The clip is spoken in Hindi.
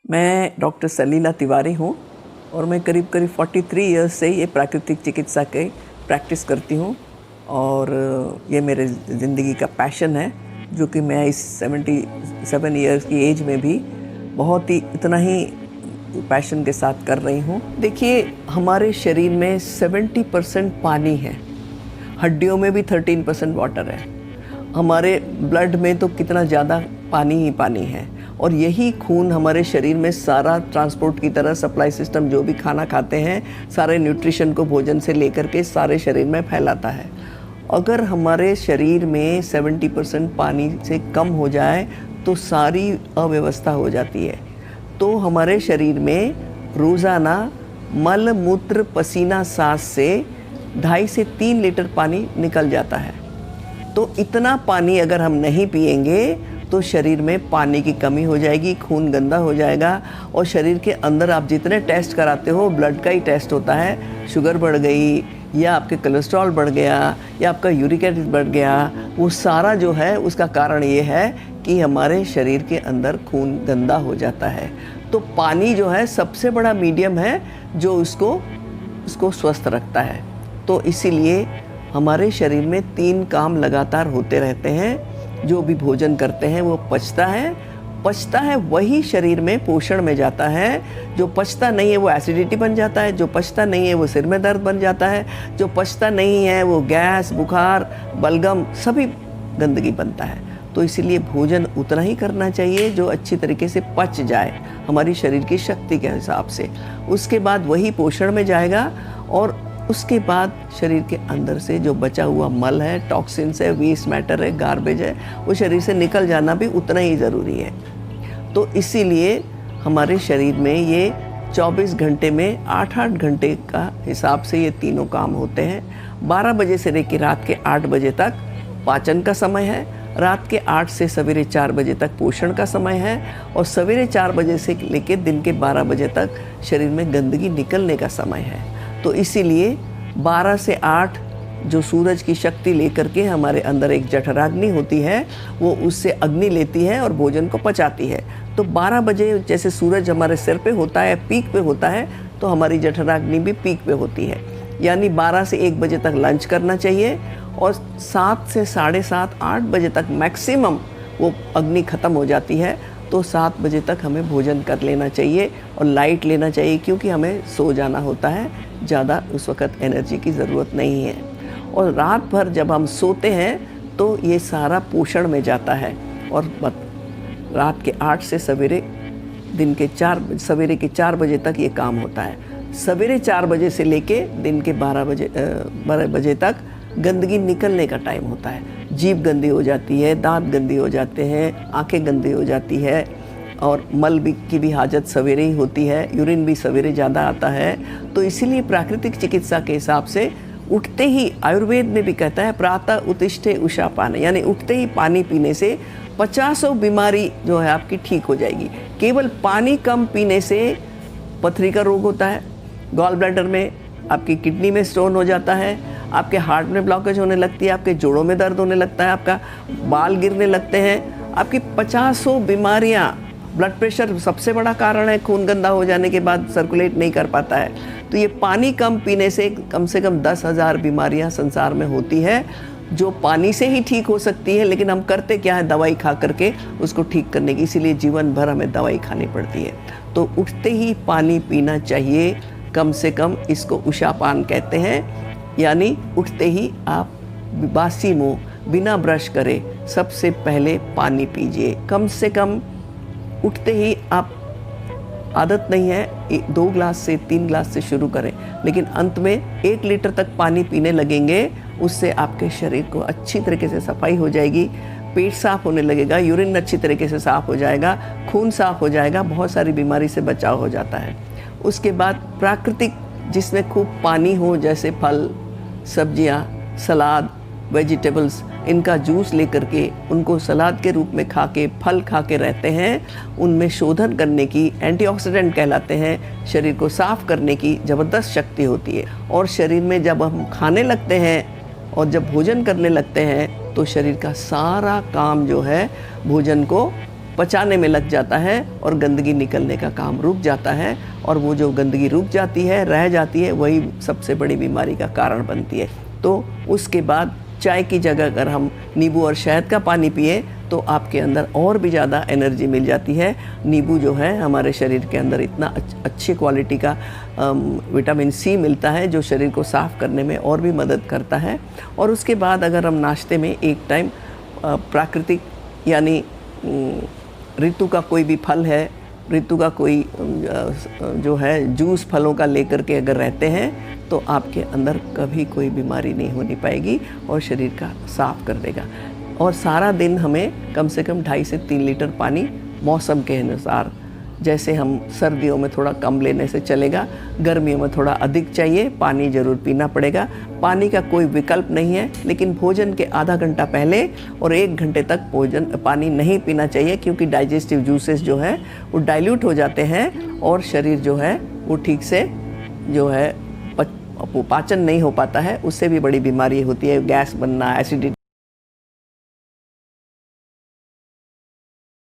मैं डॉक्टर सलीला तिवारी हूँ और मैं करीब 43 इयर्स से ये प्राकृतिक चिकित्सा की प्रैक्टिस करती हूँ और ये मेरे ज़िंदगी का पैशन है, जो कि मैं इस 77 इयर्स की एज में भी बहुत ही इतना ही पैशन के साथ कर रही हूँ। देखिए, हमारे शरीर में 70% पानी है, हड्डियों में भी 13% वाटर है, हमारे ब्लड में तो कितना ज़्यादा पानी ही पानी है और यही खून हमारे शरीर में सारा ट्रांसपोर्ट की तरह सप्लाई सिस्टम, जो भी खाना खाते हैं सारे न्यूट्रिशन को भोजन से लेकर के सारे शरीर में फैलाता है। अगर हमारे शरीर में 70% पानी से कम हो जाए तो सारी अव्यवस्था हो जाती है। तो हमारे शरीर में रोज़ाना मल मूत्र पसीना सांस से 2.5 से 3 लीटर पानी निकल जाता है। तो इतना पानी अगर हम नहीं पिएंगे तो शरीर में पानी की कमी हो जाएगी, खून गंदा हो जाएगा और शरीर के अंदर आप जितने टेस्ट कराते हो, ब्लड का ही टेस्ट होता है, शुगर बढ़ गई या आपके कोलेस्ट्रॉल बढ़ गया या आपका यूरिक एसिड बढ़ गया, वो सारा जो है उसका कारण ये है कि हमारे शरीर के अंदर खून गंदा हो जाता है। तो पानी जो है सबसे बड़ा मीडियम है जो उसको स्वस्थ रखता है। तो इसीलिए हमारे शरीर में 3 काम लगातार होते रहते हैं। जो भी भोजन करते हैं वो पचता है वही शरीर में पोषण में जाता है। जो पचता नहीं है वो एसिडिटी बन जाता है, जो पचता नहीं है वो सिर में दर्द बन जाता है, जो पचता नहीं है वो गैस, बुखार, बलगम सभी गंदगी बनता है। तो इसीलिए भोजन उतना ही करना चाहिए जो अच्छी तरीके से पच जाए हमारी शरीर की शक्ति के हिसाब से। उसके बाद वही पोषण में जाएगा और उसके बाद शरीर के अंदर से जो बचा हुआ मल है, टॉक्सिन्स है, वेस्ट मैटर है, गार्बेज है, वो शरीर से निकल जाना भी उतना ही ज़रूरी है। तो इसीलिए हमारे शरीर में ये 24 घंटे में 8-8 घंटे का हिसाब से ये तीनों काम होते हैं। 12 बजे से लेकर रात के 8 बजे तक पाचन का समय है, रात के 8 से सवेरे 4 बजे तक पोषण का समय है और सवेरे 4 बजे से लेकर दिन के 12 बजे तक शरीर में गंदगी निकलने का समय है। तो इसीलिए 12 से 8 जो सूरज की शक्ति लेकर के हमारे अंदर एक जठराग्नि होती है, वो उससे अग्नि लेती है और भोजन को पचाती है। तो 12 बजे जैसे सूरज हमारे सिर पे होता है, पीक पे होता है, तो हमारी जठराग्नि भी पीक पे होती है। यानी 12 से 1 बजे तक लंच करना चाहिए और 7 से 7:30, 8 बजे तक मैक्सिमम वो अग्नि ख़त्म हो जाती है। तो 7 बजे तक हमें भोजन कर लेना चाहिए और लाइट लेना चाहिए, क्योंकि हमें सो जाना होता है, ज़्यादा उस वक़्त एनर्जी की ज़रूरत नहीं है। और रात भर जब हम सोते हैं तो ये सारा पोषण में जाता है और रात के 8 से सवेरे के 4 बजे तक ये काम होता है। सवेरे 4 बजे से लेके दिन के 12 बजे तक गंदगी निकलने का टाइम होता है। जीभ गंदी हो जाती है, दांत गंदी हो जाते हैं, आंखें गंदी हो जाती है और मल की भी हाजत सवेरे ही होती है, यूरिन भी सवेरे ज़्यादा आता है। तो इसीलिए प्राकृतिक चिकित्सा के हिसाब से उठते ही, आयुर्वेद में भी कहता है प्रातः उत्तिष्ठे उषापान, यानी उठते ही पानी पीने से 50 बीमारी जो है आपकी ठीक हो जाएगी। केवल पानी कम पीने से पथरी का रोग होता है, गॉल ब्लैडर में, आपकी किडनी में स्टोन हो जाता है, आपके हार्ट में ब्लॉकेज होने लगती है, आपके जोड़ों में दर्द होने लगता है, आपका बाल गिरने लगते हैं, आपकी 50 बीमारियाँ। ब्लड प्रेशर सबसे बड़ा कारण है, खून गंदा हो जाने के बाद सर्कुलेट नहीं कर पाता है। तो ये पानी कम पीने से कम 10,000 बीमारियाँ संसार में होती है, जो पानी से ही ठीक हो सकती है। लेकिन हम करते क्या है, दवाई खा करके उसको ठीक करने की, इसीलिए जीवन भर हमें दवाई खानी पड़ती है। तो उठते ही पानी पीना चाहिए कम से कम, इसको उषापान कहते हैं। यानी उठते ही आप बासी मुँह बिना ब्रश करे सबसे पहले पानी पीजिए। कम से कम उठते ही आप, आदत नहीं है 2 ग्लास से 3 ग्लास से शुरू करें, लेकिन अंत में 1 लीटर तक पानी पीने लगेंगे। उससे आपके शरीर को अच्छी तरीके से सफाई हो जाएगी, पेट साफ होने लगेगा, यूरिन अच्छी तरीके से साफ हो जाएगा, खून साफ हो जाएगा, बहुत सारी बीमारी से बचाव हो जाता है। उसके बाद प्राकृतिक, जिसमें खूब पानी हो, जैसे फल, सब्जियां, सलाद, वेजिटेबल्स, इनका जूस लेकर के उनको सलाद के रूप में खा के, फल खा के रहते हैं, उनमें शोधन करने की, एंटीऑक्सीडेंट कहलाते हैं, शरीर को साफ करने की ज़बरदस्त शक्ति होती है। और शरीर में जब हम खाने लगते हैं और जब भोजन करने लगते हैं तो शरीर का सारा काम जो है भोजन को पचाने में लग जाता है और गंदगी निकलने का काम रुक जाता है, और वो जो गंदगी रुक जाती है, रह जाती है, वही सबसे बड़ी बीमारी का कारण बनती है। तो उसके बाद चाय की जगह अगर हम नींबू और शहद का पानी पिए तो आपके अंदर और भी ज़्यादा एनर्जी मिल जाती है। नींबू जो है हमारे शरीर के अंदर इतना अच्छी क्वालिटी का विटामिन सी मिलता है जो शरीर को साफ़ करने में और भी मदद करता है। और उसके बाद अगर हम नाश्ते में एक टाइम प्राकृतिक यानी ऋतु का कोई भी फल है, ऋतु का कोई जो है जूस फलों का लेकर के अगर रहते हैं तो आपके अंदर कभी कोई बीमारी नहीं होनी पाएगी और शरीर का साफ़ कर देगा। और सारा दिन हमें कम से कम 2.5 से 3 लीटर पानी मौसम के अनुसार, जैसे हम सर्दियों में थोड़ा कम लेने से चलेगा, गर्मियों में थोड़ा अधिक चाहिए, पानी ज़रूर पीना पड़ेगा। पानी का कोई विकल्प नहीं है, लेकिन भोजन के आधा घंटा पहले और 1 घंटे तक पानी नहीं पीना चाहिए, क्योंकि डाइजेस्टिव जूसेस जो है वो डाइल्यूट हो जाते हैं और शरीर जो है वो ठीक से जो है पाचन नहीं हो पाता है। उससे भी बड़ी बीमारी होती है, गैस बनना, एसिडिटी